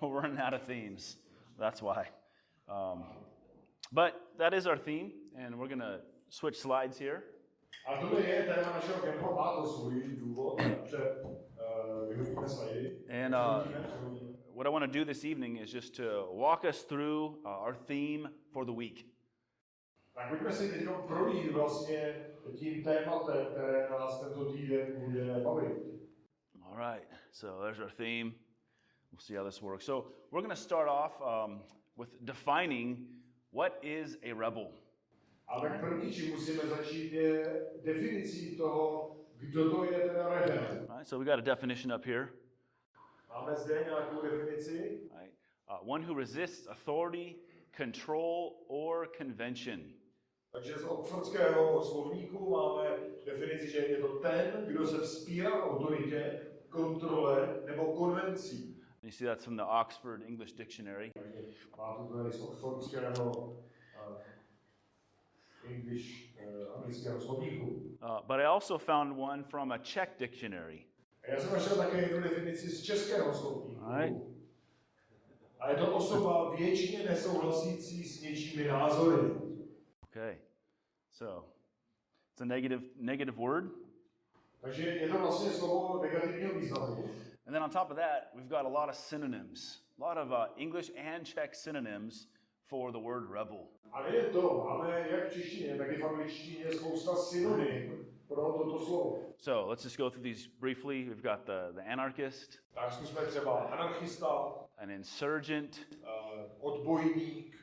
We're running out of themes. That's why. But that is our theme, and we're going to switch slides here. A tohle je téma našeho kempu, má to svůj důvod, že vyhodíme slidy. And what I want to do this evening is just to walk us through our theme for the week. Tak pojďme si teď projít vlastně tím tématem, které nás tento týden bude bavit. All right, so there's our theme. We'll see how this works. So we're going to start off with defining what is a rebel. Ale první, čím musíme začít, je definicí toho, kdo to je teda rebel. All right, so we got a definition up here. Máme zde nějakou definici. Right. One who resists authority, control, or convention. Takže z oxfordského slovníku máme definici, že je to ten, kdo se vzpírá autoritě, kontrole nebo konvencí. You see that's from the Oxford English Dictionary. Má to tady z oxfordského anglického slovníku. But I also found one from a Czech dictionary. Já jsem našel také jednu definici z českého slovníku. Right. A je to osoba většině nesouhlasící s něčími názory. Okay, so it's a negative word. Takže je to vlastně slovo negativního významu. And then on top of that, we've got a lot of synonyms, a lot of English and Czech synonyms for the word rebel. A je to, máme jak v češtině, tak i v angličtině spousta synonym pro toto slovo. So let's just go through these briefly. We've got the anarchist. Tak zkusme třeba anarchista, An insurgent, odbojník,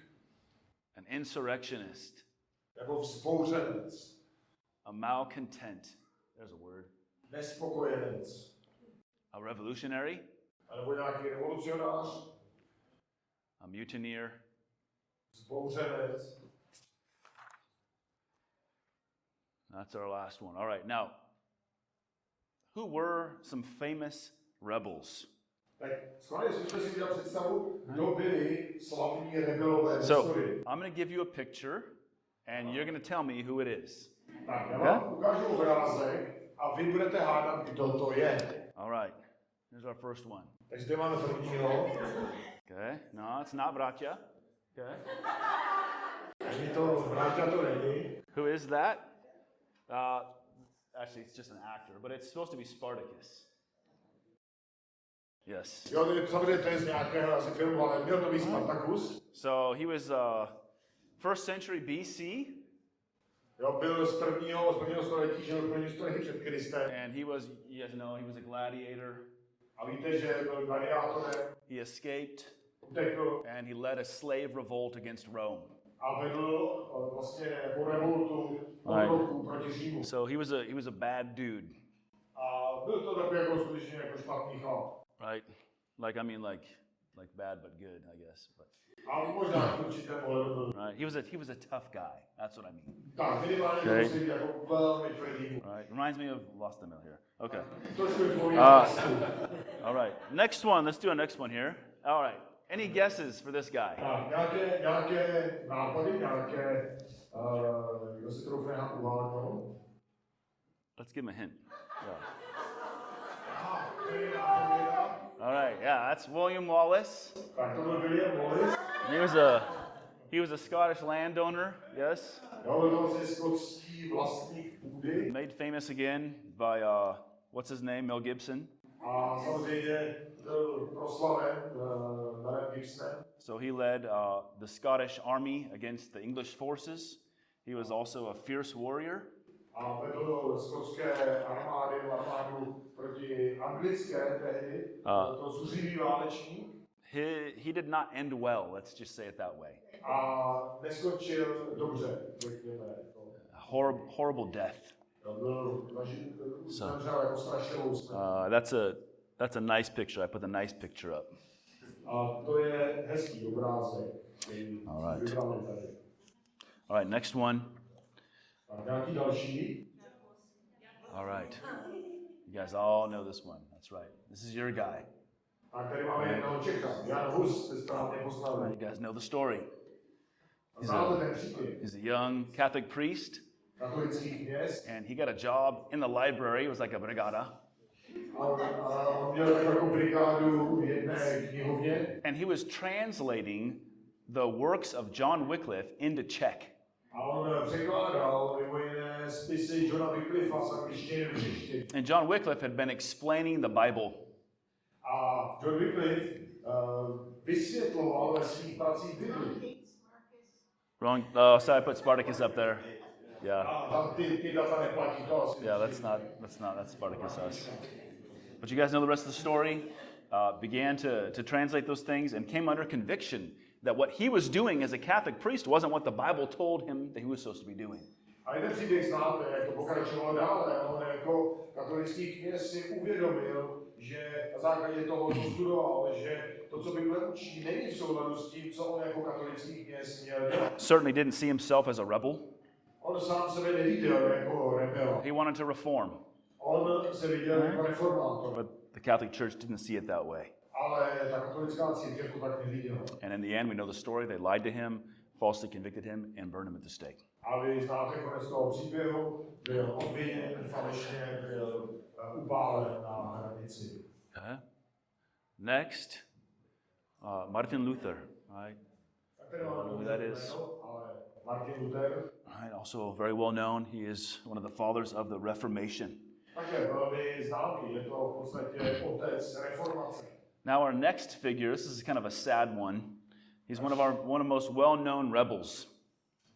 an insurrectionist, nebo vzbouřenec, a malcontent, there's a word, nespokojenec, a revolutionary, nebo nějaký revolucionář, a mutineer, vzbouřenec. That's our last one. All right, now, who were some famous rebels? Tak schválně zkusme si udělat představu, kdo byli slavní rebelové v So, historii. I'm going to give you a picture, and you're going to tell me who it is. Tak já vám ukážu obrázek a vy budete hádat, kdo to je. All right, here's our first one. Takže zde máme prvního. Okay, no, it's not Bratya. Okay. Není to Bráťa, to není. Who is that? Actually, it's just an actor, but it's supposed to be Spartacus. Yes. Jo, samozřejmě to je z nějakého asi filmu, ale měl to být Spartacus. So he was first century BC. Jo, byl z prvního století, žil v prvním století před Kristem. And he was, you guys know, he was a gladiator. A víte, že byl gladiátorem. He escaped. Utekl. And he led a slave revolt against Rome. A vedl vlastně jako revoltu proti Římu. So he was a bad dude. A byl to takový jako skutečně jako špatný chlap. Right? Like, I mean, like bad but good, I guess. But. A možná v určitém pohledu. Right? He was a tough guy. That's what I mean. Tak, minimálně to musí být jako velmi tvrdý. Right? Reminds me of Lost the Mill here. Okay. All right. Next one. Let's do a next one here. All right. Any guesses for this guy? Tak, nějaké nápady, nějaké, kdo si troufne na uvádnout? Let's give him a hint. Yeah. All right. Yeah, that's William Wallace. Tak to byl William Wallace. He was a Scottish landowner. Yes. Jo, byl to vlastně skotský vlastník půdy. Made famous again by what's his name, Mel Gibson. A samozřejmě byl proslaven Melem Gibsonem. So he led the Scottish army against the English forces. He was also a fierce warrior. A vedl skotské armádu proti anglické tehdy. To zuřivý válečník. He did not end well, let's just say it that way. A neskončil dobře, řekněme. Horrible death. So, that's a nice picture. I put the nice picture up. A to je hezký obrázek. All right. All right, next one. Nějaký další. All right. You guys all know this one. That's right. This is your guy. A tady máme jednoho Čecha. Jan Hus se správně postavil. You guys know the story. He's a young Catholic priest. Katolický kněz. And he got a job in the library. It was like a brigada. A on měl takovou brigádu v jedné knihovně. And he was translating the works of John Wycliffe into Czech. A on překládal mimo jiné spisy Johna Wycliffa z angličtiny do češtiny. And John Wycliffe had been explaining the Bible. A John Wycliffe vysvětloval ve svých pracích Bibli. Wrong. Oh, so I put Spartacus up there. Yeah. A ty data neplatí to asi. Yeah, that's Spartacus us. But you guys know the rest of the story. Began to translate those things and came under conviction that what he was doing as a Catholic priest wasn't what the Bible told him that he was supposed to be doing. A jeden příběh znáte, jak to pokračovalo dále. On jako katolický kněz si uvědomil, že na základě toho, co studoval, že to, co Bible učí, není v souladu s tím, co on jako katolický kněz měl dělat. Certainly didn't see himself as a rebel. On sám sebe neviděl jako rebel. He wanted to reform. On se viděl jako reformátor. But the Catholic Church didn't see it that way. Ale ta katolická církev to tak neviděla. And in the end, we know the story. They lied to him, falsely convicted him, and burned him at the stake. A vy znáte konec toho příběhu, byl obviněn, falešně byl upálen na hranici. Okay. Next, Martin Luther, right? Who that is? Martin Luther. Right, also very well known. He is one of the fathers of the Reformation. Také velmi známý, je to v podstatě otec reformace. Now our next figure, this is kind of a sad one. He's one of the most well-known rebels.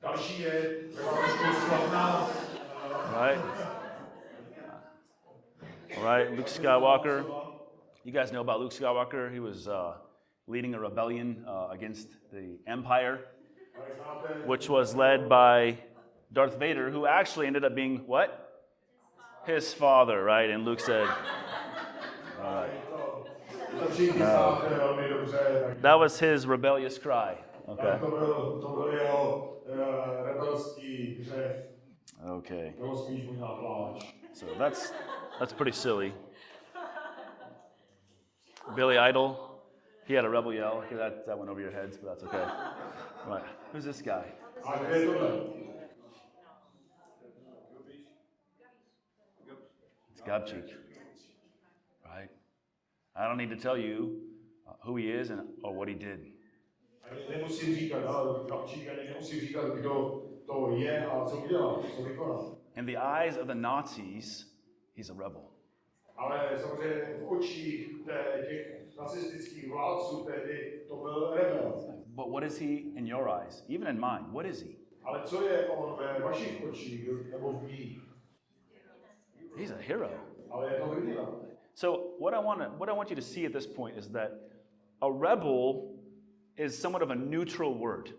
Další je slavná. Right? All right, Luke Skywalker. You guys know about Luke Skywalker. He was leading a rebellion against the Empire, which was led by Darth Vader, who actually ended up being what? His father, right? And Luke said, all right. That was his rebellious cry. Okay. Okay. So that's pretty silly. Billy Idol, he had a rebel yell. Okay, that went over your heads, but that's okay. All right. Who's this guy? It's Gabčík. Right? I don't need to tell you who he is or what he did. Nemusím říkat, nemusím říkat, kdo to je a co udělal, co vykonal. In the eyes of the Nazis, he's a rebel. Ale samozřejmě v očích těch nacistických vládců tehdy to byl rebel. But what is he in your eyes? Even in mine, what is he? Ale co je on ve vašich očích nebo v mých? He's a hero. Ale je to hrdina. So what I want you to see at this point is that a rebel is somewhat of a neutral word.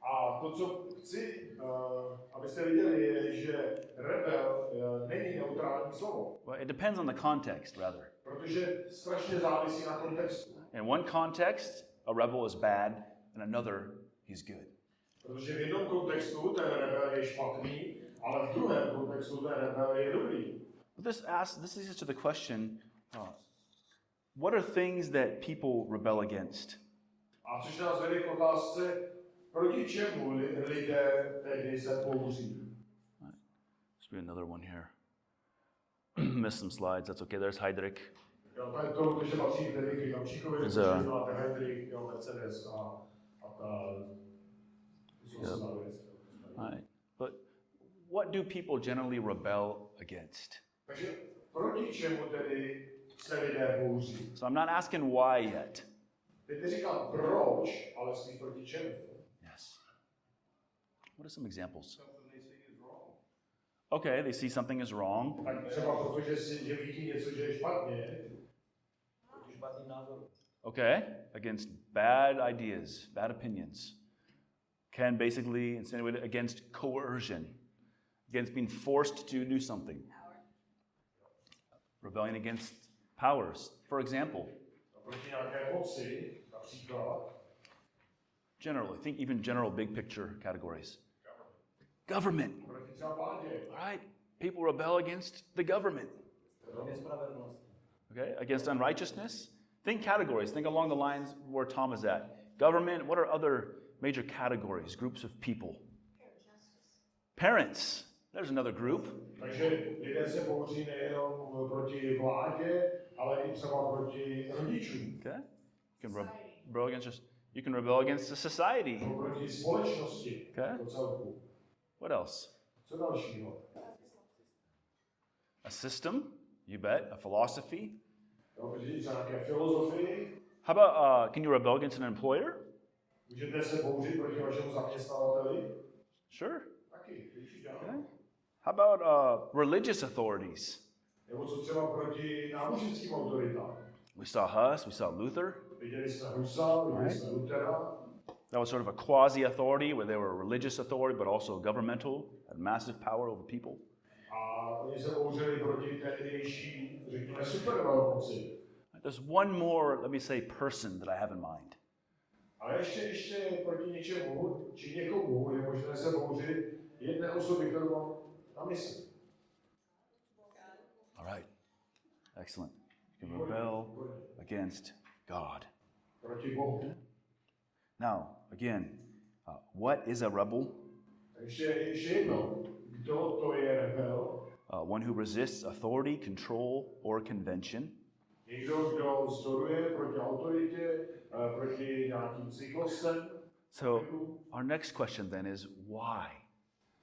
A to, co chci, abyste viděli, je, že rebel není neutrální slovo. Well, it depends on the context, rather. Protože strašně závisí na kontextu. In one context, a rebel is bad, and another, he's good. Protože v jednom kontextu ten rebel je špatný, ale v druhém kontextu ten rebel je dobrý. But this leads us to the question, what are things that people rebel against? A což nás vede k otázce, proti čemu lidé tehdy se bouří. Let's read another one here. Missed some slides, that's okay. There's Heydrich. Jo, to, že patří tedy k Jamčíkovi, protože znáte Heydrich, Mercedes a ta... Right. But what do people generally rebel against? Takže proti čemu tedy se lidé bouří? So I'm not asking why yet. Teď neříkám proč, ale spíš proti čemu. Yes. What are some examples? Okay, they see something is wrong. Tak třeba protože že vidí něco, že je špatně. Okay, against bad ideas, bad opinions. Can basically insinuate it against coercion, against being forced to do something. Rebellion against powers, for example. Generally, think even general big picture categories. Government. All right, people rebel against the government. Okay, against unrighteousness. Think categories. Think along the lines where Tom is at. Government, what are other major categories, groups of people? Parents. There's another group. Takže lidé se bouří nejenom proti vládě, ale i třeba proti rodičům. Okay? You can rebel against the society. Proti společnosti. Okay. Po celku. What else? Co dalšího? A system, you bet. A philosophy. Nějaké filozofii. How about, can you rebel against an employer? Můžete se bouřit proti vašemu zaměstnavateli? Sure. Taky, Okay. How about religious authorities? Nebo co třeba proti náboženským autoritám? We saw Huss, we saw Luther. Viděli jsme Husa, viděli jsme Luthera. That was sort of a quasi-authority where they were a religious authority but also governmental, had massive power over people. A oni se bouřili proti tehdejší, řekněme, supervelmoci. There's one more, let me say, person that I have in mind. Ale ještě proti něčemu, či někomu je možné se bouřit jedné osoby, kterou mám na mysli. All right. Excellent. You can rebel against God. Proti Bohu. Now, again, what is a rebel? Ještě jednou, kdo to je rebel? One who resists authority, control, or convention. Někdo, kdo vzdoruje proti autoritě, proti nějakým zvyklostem. So, our next question then is why?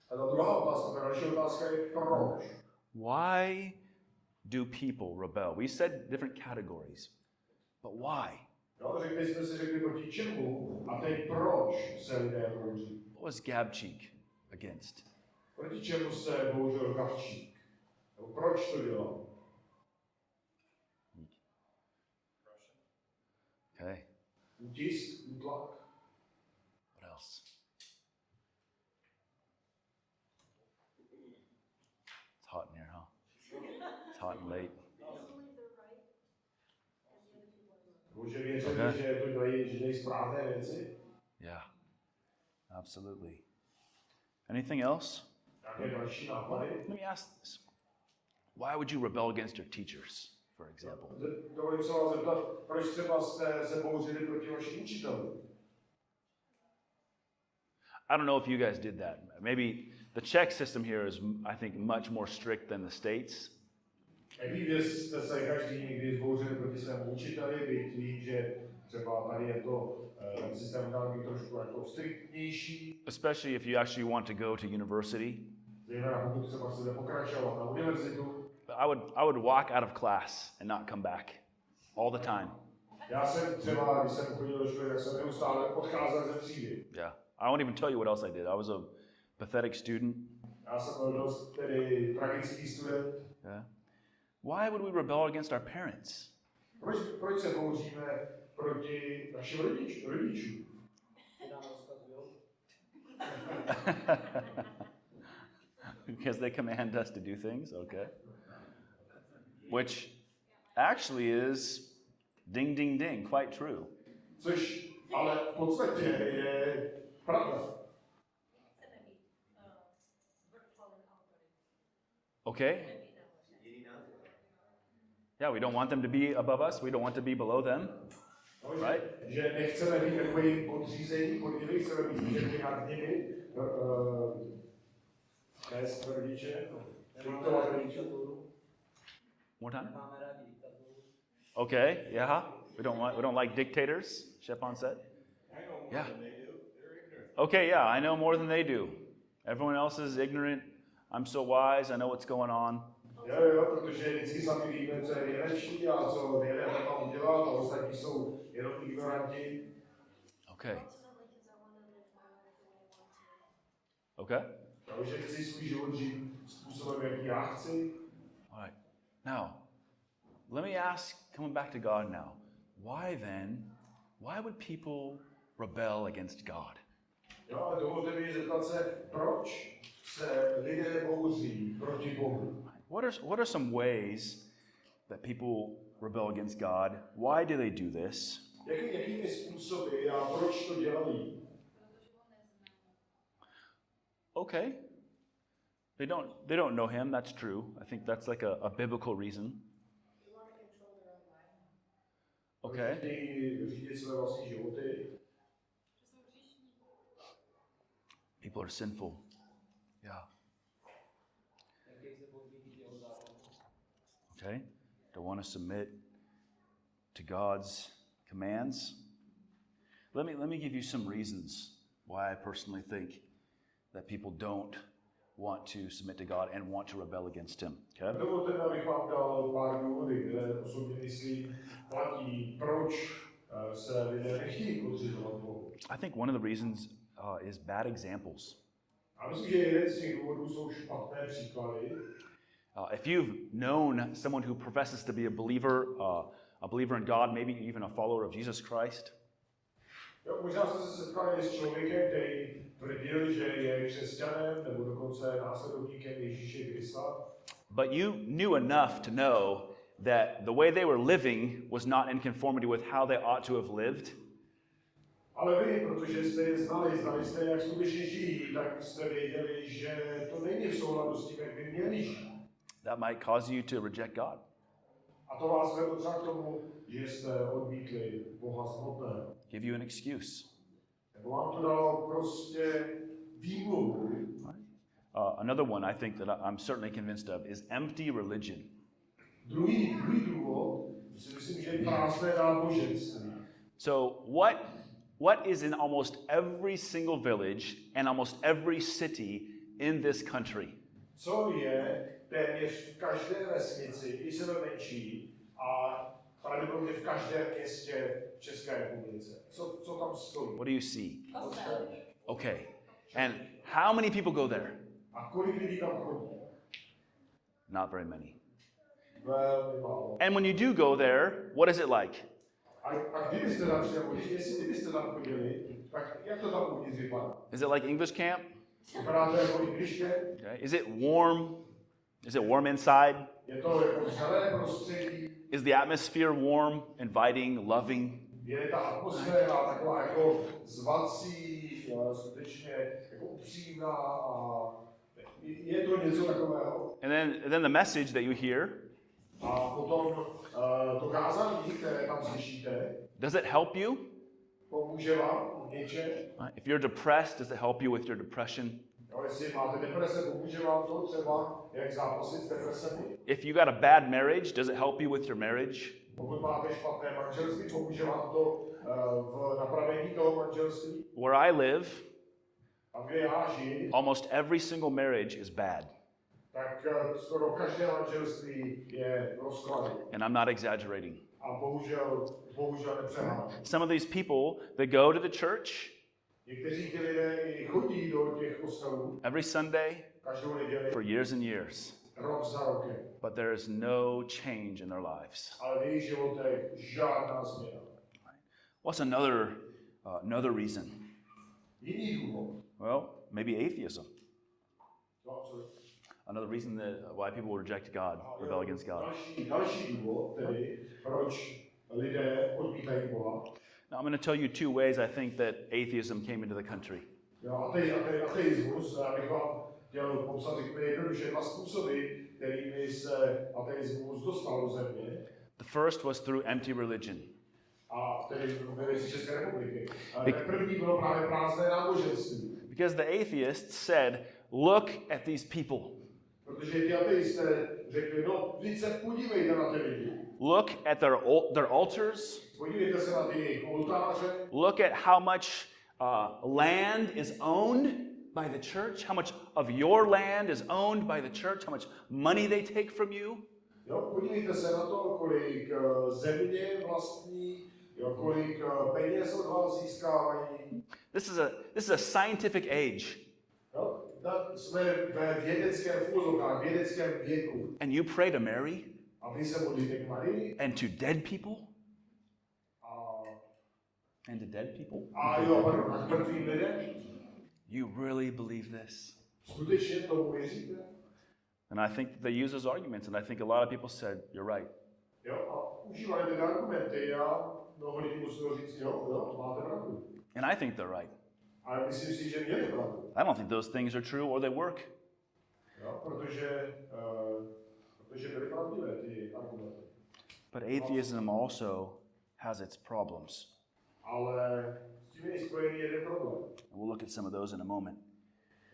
A ta druhá otázka, ta další otázka je proč? Why do people rebel? We said different categories, but why? No, jsme si řekli proti čemu a teď proč se lidé bouří. What was Gabčík against? Proti čemu se bouřil Gabčík? Nebo proč to dělal? Okay. Utisk, útlak. What else? It's hot in here, huh? It's hot and late. Může věřit, že to dělají správné věci? Yeah, absolutely. Anything else? Nějaké další nápady? Let me ask this. Why would you rebel against your teachers, for example? Dovolím se vás zeptat, proč třeba jste se bouřili proti vašim učitelům? I don't know if you guys did that. Maybe the Czech system here is, I think, much more strict than the States. Nevím, jestli jste se každý někdy zbouřili proti svému učiteli, byť vím, že třeba tady je to ten systém takový trošku jako striktnější. Especially if you actually want to go to university. Zejména pokud třeba chcete pokračovat na univerzitu. I would walk out of class and not come back all the time. Já jsem třeba, když jsem chodil do školy, tak jsem neustále odcházel ze třídy. Yeah. I won't even tell you what else I did. I was a pathetic student. Já jsem byl dost tedy tragický student. Yeah. Why would we rebel against our parents? Proč se bouříme proti našim rodičům? Because they command us to do things, okay. Which actually is ding, ding, ding, quite true. Což ale v podstatě je pravda. Okay? Yeah, we don't want them to be above us. We don't want to be below them. Right? Že nechceme být takový podřízení, pod nimi, chceme být všechny nad nimi. Nést rodiče, diktovat rodiče. More time? Okay, yeah. We don't like dictators, Shepon said. Yeah. Okay, yeah, I know more than they do. Everyone else is ignorant. I'm so wise, I know what's going on. Jo, protože vždycky sami víme, co je nejlepší a co nejlépe mám udělat, a ostatní jsou jenom ignoranti. Okay. Okay? Takže chci svůj život žít způsobem, jaký já chci. All right. Now, let me ask, coming back to God now, why would people rebel against God? Jo, ale dovolte mi zeptat se, proč se lidé bouří proti Bohu? What are some ways that people rebel against God? Why do they do this? Jakými způsoby a proč to dělají? Okay. They don't know him, that's true. I think that's like a biblical reason. Okay. Řídit své vlastní životy. People are sinful. Yeah. Okay? Don't want to submit to God's commands. Let me give you some reasons why I personally think that people don't want to submit to God and want to rebel against him. Okay? Dovolte, abych vám dal pár důvodů, které osobně myslím platí, proč se lidé nechtějí podřizovat Bohu. I think one of the reasons is bad examples. A myslím, že jeden z těch důvodů jsou špatné příklady. If you've known someone who professes to be a believer in God, maybe even a follower of Jesus Christ, Jo, možná jste se setkali s člověkem, který tvrdil, že je křesťanem nebo dokonce následovníkem Ježíše Krista. but you knew enough to know that the way they were living was not in conformity with how they ought to have lived. Ale vy, protože jste je znali jste, jak skutečně žijí, tak jste věděli, že to není v souladu s tím, jak by měli žít. That might cause you to reject God. A to vás vedlo třeba k tomu, že jste odmítli Boha samotného. Give you an excuse. Nebo vám to dalo prostě výmluvu. Another one I think that I'm certainly convinced of is empty religion. Druhý důvod, si myslím, že je prázdné náboženství. So what is in almost every single village and almost every city in this country? Co je téměř v každé vesnici, i sebe menší, a pravděpodobně v každém městě v České republice. Co tam stojí? What do you see? Okay. And how many people go there? A kolik lidí tam chodí? Not very many. Velmi málo. And when you do go there, what is it like? A kdybyste tam šli, kdybyste tam chodili, tak jak to tam uvnitř vypadá? Is it like English camp? Vypadá to jako Engliště? Okay. Is it warm? Is it warm inside? Je to jako vřelé prostředí? Is the atmosphere warm, inviting, loving? Je ta atmosféra taková jako zvací, skutečně jako upřímná a je to něco takového. And then the message that you hear, A potom to kázání, které tam slyšíte, does it help you? pomůže vám v něčem. If you're depressed, does it help you with your depression? No, jestli máte deprese, pomůže vám to třeba, jak zápasit s depresemi. If you got a bad marriage, does it help you with your marriage? Pokud máte špatné manželství, pomůže vám to v napravení toho manželství. Where I live, A kde já žiji, almost every single marriage is bad. tak skoro každé manželství je v rozkladu. And I'm not exaggerating. A bohužel nepřeháním. Some of these people, they go to the church Někteří ti lidé i chodí do těch kostelů every Sunday každou neděli, for years and years, rok za rokem. but there is no change in their lives. Ale v jejich životech žádná změna. What's another reason? Jiný důvod. Well, maybe atheism. No, co? Another reason that why people will reject God, rebel against God. Další důvod, tedy proč lidé odmítají Boha. Now, I'm going to tell you two ways I think that atheism came into the country. Jo, ateismus, já bych vám chtěl popsat jednoduše dva způsoby, kterými se ateismus dostal do země. The first was through empty religion. A tedy ve věci České republiky. Ten první bylo právě prázdné náboženství. Because the atheists said, look at these people. Protože ti ateisté řekli, no, vždyť se podívejte na ty lidi. Look at their altars. Podívejte se na ty jejich oltáře. Look at how much land is owned by the church, how much of your land is owned by the church, how much money they take from you. Jo, podívejte se na to, kolik země vlastní, jo, kolik peněz od vás získávají. This is a scientific age. Jo, jsme ve vědeckém věku. And you pray to Mary A vy se modlíte k Marii. and to dead people? A And to dead people? a k mrtvým lidem. You really believe this? Skutečně tomu věříte? And I think they use those arguments, and I think a lot of people said, you're right. Jo, a užívali ty argumenty. Já mnoho lidí musím říct, jo, máte pravdu. And I think they're right. Ale myslím si, že měli pravdu. I don't think those things are true or they work. Jo, protože byly pravdivé ty argumenty. But atheism also has its problems. Ale s tím je spojený jeden problém. And we'll look at some of those in a moment.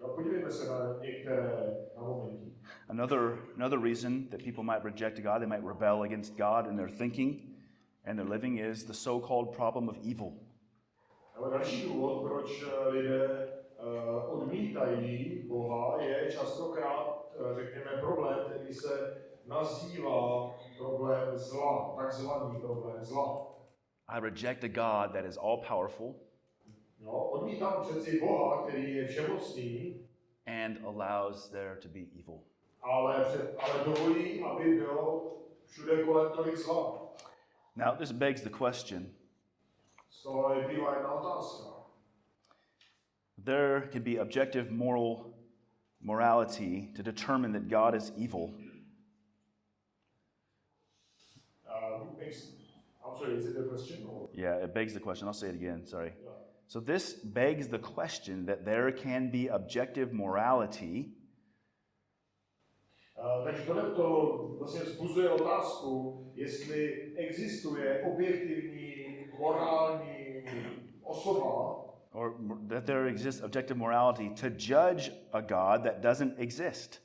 No, podívejme se na některé momenty. Another reason that people might reject God, they might rebel against God in their thinking and their living is the so-called problem of evil. Ale další důvod, proč lidé odmítají Boha, je častokrát, řekněme, problém, který se nazývá problém zla, takzvaný problém zla. I reject a God that is all-powerful No, odmítám přeci Boha, který je všemocný, and allows there to be evil. ale dovolí, aby bylo všude kolem tolik zla. Now, this begs the question, Z toho bývá jedna otázka. there can be objective morality to determine that God is evil. I'm sorry, is it a question? Or? Yeah, it begs the question. I'll say it again, sorry. Yeah. So this begs the question that there can be objective morality Takže to vlastně vzbuzuje otázku, jestli existuje objektivní morální osoba, or that there exists objective morality to judge a God that doesn't exist.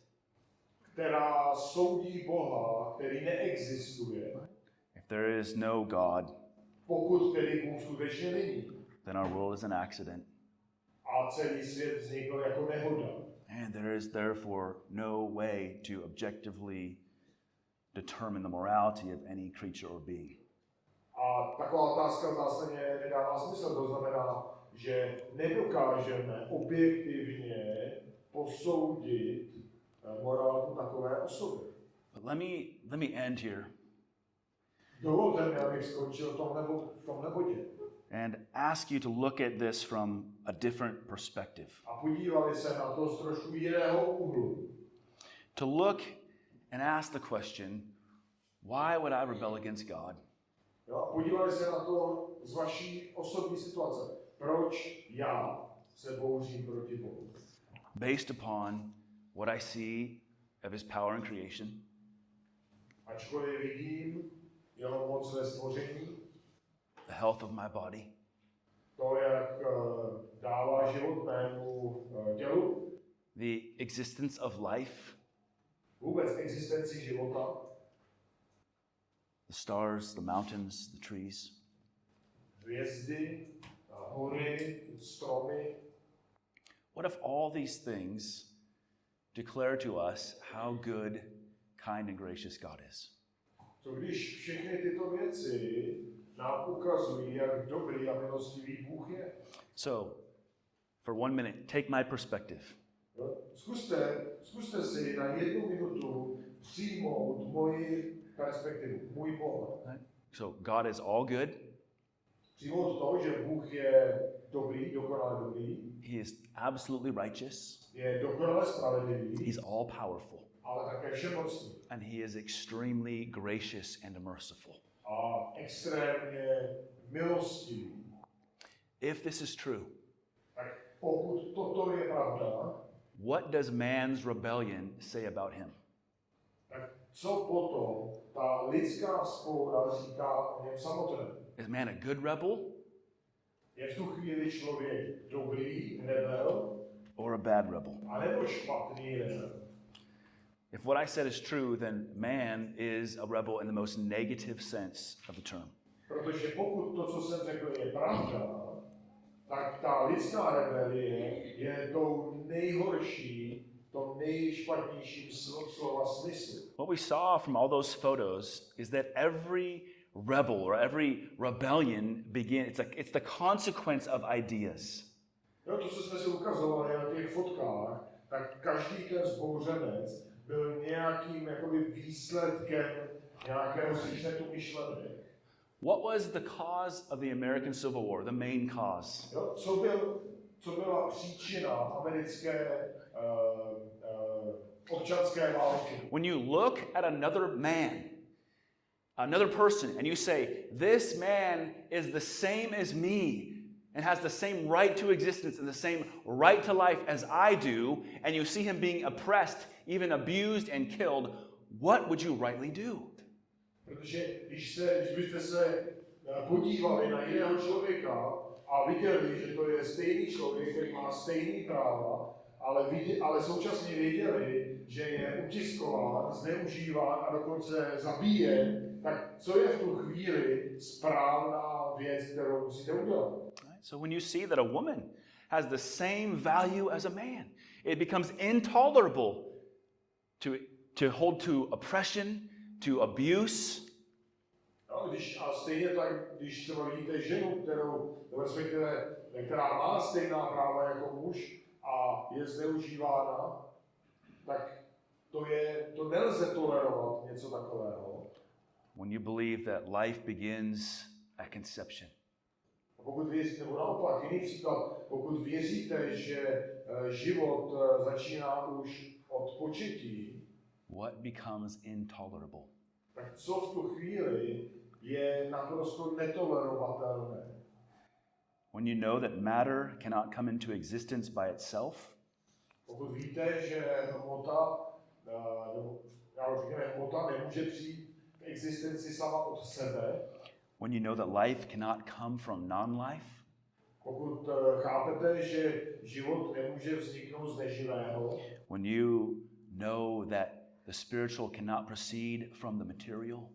která soudí Boha, který neexistuje. If there is no God, Pokud tedy Bůh skutečně není. then our world is an accident. A celý svět vznikl jako nehoda. And there is therefore no way to objectively determine the morality of any creature or being. A taková otázka v zásadě nedává smysl. To znamená, že nedokážeme objektivně posoudit morálku takové osoby. But let me end here Dovolte mi, abych skončil v tomhle bodě. and ask you to look at this from a different perspective. A podívali se na to z trošku jiného úhlu. To look and ask the question, why would I rebel against God? Jo, a podívali se na to z vaší osobní situace. Proč já se bouřím proti Bohu? Based upon what I see of his power in creation, Ačkoliv vidím jeho moc ve stvoření, the health of my body, to, jak dává život mému tělu, the existence of life, vůbec existenci života, the stars, the mountains, the trees. hvězdy, hory, stromy. What if all these things declare to us how good, kind, and gracious God is? Co když všechny tyto věci nám ukazují, jak dobrý a milostivý Bůh je? So, for 1 minute, take my perspective. Jo? Zkuste si na 1 minutu přijmout moji perspektivu, můj pohled. Right? So, God is all good. Přijmout to, že Bůh je dobrý, dokonale dobrý, He is absolutely righteous. je dokonale spravedlivý, He's all powerful. ale také všemocný And he is extremely gracious and merciful. a extrémně milostivý. If this is true, Tak pokud toto je pravda, what does man's rebellion say about him? tak co potom ta lidská vzpoura říká o něm samotném? Is man a good rebel Je v tu chvíli člověk dobrý rebel, or a bad rebel? anebo špatný rebel? If what I said is true, then man is a rebel in the most negative sense of the term. Protože pokud to, co jsem řekl, je pravda, tak ta lidská rebelie je tou nejhorší, tou nejšpatnějším slova smyslu. What we saw from all those photos is that every rebel or every rebellion it's the consequence of ideas. Jo, to, co jsme si ukazovali na těch fotkách, tak každý ten vzbouřenec byl nějakým jakoby výsledkem nějakého sečetu myšlenek. What was the cause of the American Civil War, the main cause? Jo, co byla příčina americké občanské války? When you look at another man, another person, and you say, this man is the same as me and has the same right to existence and the same right to life as I do, and you see him being oppressed, even abused and killed, what would you rightly do? Protože když byste se podívali na jiného člověka a viděli, že to je stejný člověk, který má stejný práva ale současně věděli, že je utiskován, zneužíván a dokonce zabíjen, tak co je v tu chvíli správná věc, kterou musíte udělat? So when you see that a woman has the same value as a man, it becomes intolerable to hold to oppression, to abuse. No, a stejně tak, když třeba vidíte ženu, která má stejná práva jako muž a je zneužívána, tak to nelze tolerovat něco takového. When you believe that life begins at conception. A pokud věříte, nebo naopak, jiný příklad, pokud věříte, že život začíná už od početí, What becomes intolerable? tak co v tu chvíli je naprosto netolerovatelné? When you know that matter cannot come into existence by itself, Pokud víte, že hmota nemůže přijít k existenci sama od sebe, when you know that life cannot come from non-life, pokud chápete, že život nemůže vzniknout z neživého, when you know that the spiritual cannot proceed from the material,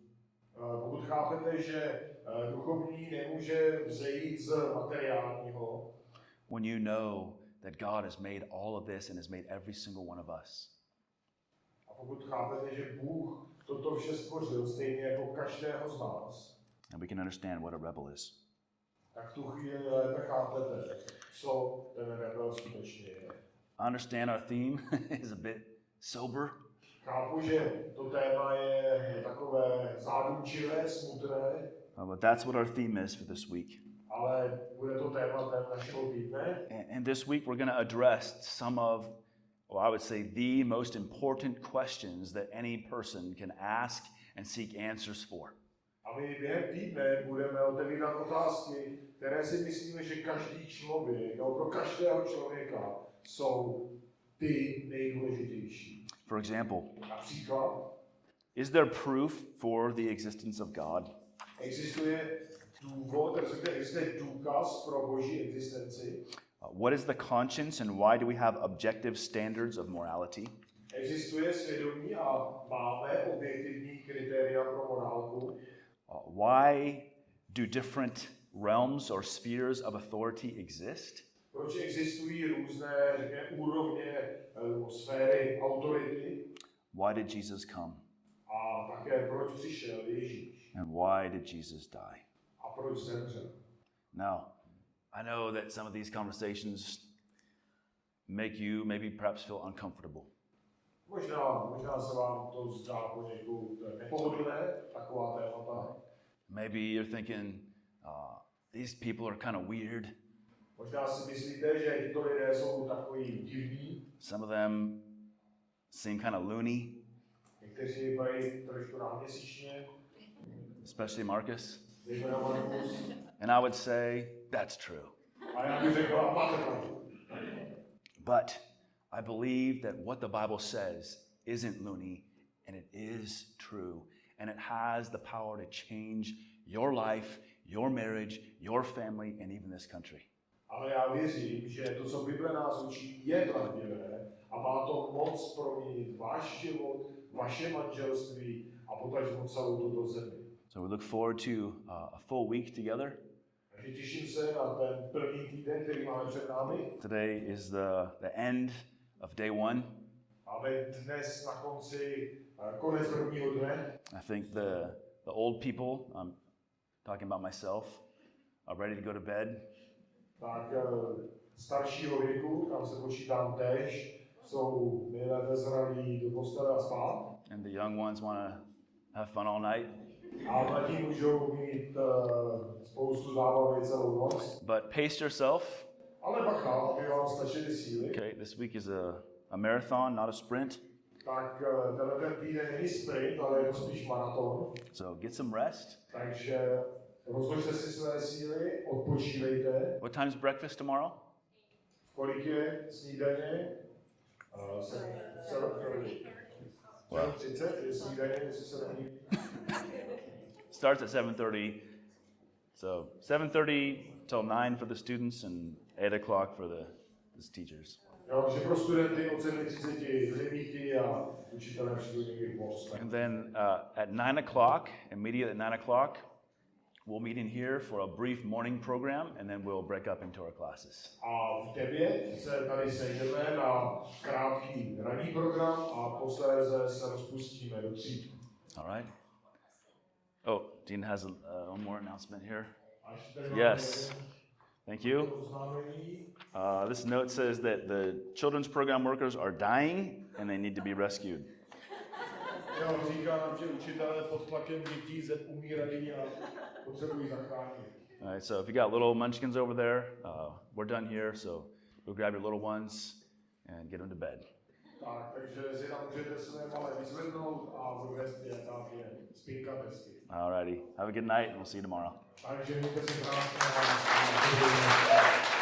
pokud chápete, že duchovní nemůže vzejít z materiálního, when you know that God has made all of this and has made every single one of us, a pokud chápete, že Bůh toto vše stvořil stejně jako každého z nás, and we can understand what a rebel is. tak v tu chvíli lépe chápete, co ten rebel skutečně je. I understand our theme is a bit sober, Chápu, že to téma je takové zádumčivé, smutné, but that's what our theme is for this week. ale bude to tématem našeho týdne. And this week we're going to address some of, well, I would say, the most important questions that any person can ask and seek answers for. A my během týdne budeme otevírat otázky, které si myslíme, že každý člověk, nebo pro každého člověka jsou ty nejdůležitější. For example, Například, is there proof for the existence of God? existuje důkaz pro boží existenci? What is the conscience and why do we have objective standards of morality? Existuje svědomí a máme objektivní kritéria pro morálku? Why do different realms or spheres of authority exist? Proč existují různé, řekněme, úrovně sféry autority? Why did Jesus come? A také proč přišel Ježíš? And why did Jesus die? A proč zemřel? Now, I know that some of these conversations make you maybe perhaps feel uncomfortable. Možná se vám to zdá poněkud nepohodlné, taková témata. Maybe you're thinking, these people are kind of weird. Možná si myslíte, že tyto lidé jsou takový divní. Some of them seem kind of loony, Někteří vypadají trošku náměsíčně. especially Marcus. Zejména Markus. And I would say, that's true. A já bych řekl, máte pravdu. But I believe that what the Bible says isn't loony, and it is true. And it has the power to change your life, your marriage, your family, and even this country. Ale já věřím, že to, co Bible nás učí, je pravdivé a má to moc proměnit váš život, vaše manželství a potažmo celou tuto zemi. So we look forward to a full week together. Takže těším se na ten první týden, který máme před námi. Today is the end of day one. Máme dnes na konci konec prvního dne. I think the old people, I'm talking about myself, are ready to go to bed. Tak staršího věku, tam se počítám též, jsou nejlépe zralí do postele a spát. And the young ones want to have fun all night. A mladí můžou mít spoustu zábavy celou noc. But pace yourself. Ale bacha, aby vám stačily síly. Okay, this week is a marathon, not a sprint. Tak tenhle týden není sprint, ale je to spíš maraton. So get some rest. Takže rozložte si své síly, odpočívejte. What time's breakfast tomorrow? Kolik je snídaně? 7:30 je snídaně, jestli se není. Starts at 7:30. So 7:30 till 9 for the students and 8 o'clock for as teachers. Jo, že pro studenty od 7:30 do 9 a učitelé přijdou někdy po 8. And then at 9 o'clock, immediately at 9 o'clock, we'll meet in here for a brief morning program, and then we'll break up into our classes. A v 9 se tady sejdeme na krátký ranní program a posléze se rozpustíme do tříd. All right? Oh, Dean has one more announcement here. Až tady Yes. máme Thank you. oznámení. This note says that the children's program workers are dying and they need to be rescued. Jo, říká nám, že učitelé pod tlakem dětí umírají a potřebují zachránit. All right, so if you got little munchkins over there, we're done here, so go grab your little ones and get them to bed. Tak, takže si tam můžete své malé vyzvednout a odvést je tam je spínka hezky. Alrighty, have a good night and we'll see you tomorrow. Takže mějte se krásně a